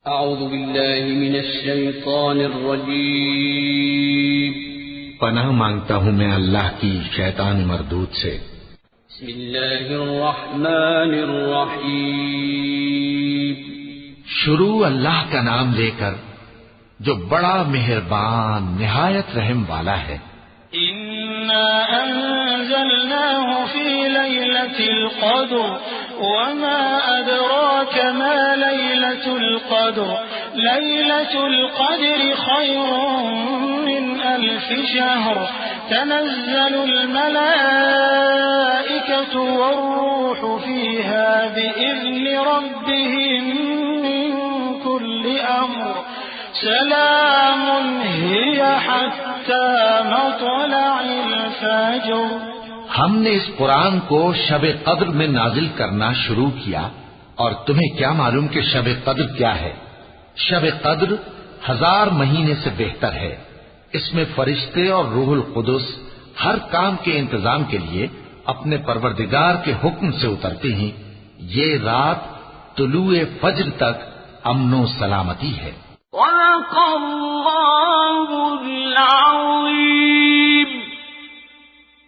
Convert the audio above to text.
اعوذ باللہ من الشیطان الرجیم پناہ مانگتا ہوں میں اللہ کی شیطان مردود سے۔ بسم اللہ الرحمن الرحیم شروع اللہ کا نام لے کر جو بڑا مہربان نہایت رحم والا ہے۔ انا انزلناه في ليلة القدر وما ادراك ما ليلة القدر ليلة القدر خير من 1000 شهر تنزل الملائكة والروح فيها بإذن ربهم من كل أمر سلام هي حتى مطلع الفجر۔ ہم نے اس قرآن کو شب قدر میں نازل کرنا شروع کیا، اور تمہیں کیا معلوم کہ شب قدر کیا ہے؟ شب قدر 1000 مہینے سے بہتر ہے۔ اس میں فرشتے اور روح القدس ہر کام کے انتظام کے لیے اپنے پروردگار کے حکم سے اترتے ہیں۔ یہ رات طلوع فجر تک امن و سلامتی ہے۔ صدق اللہ العظیم۔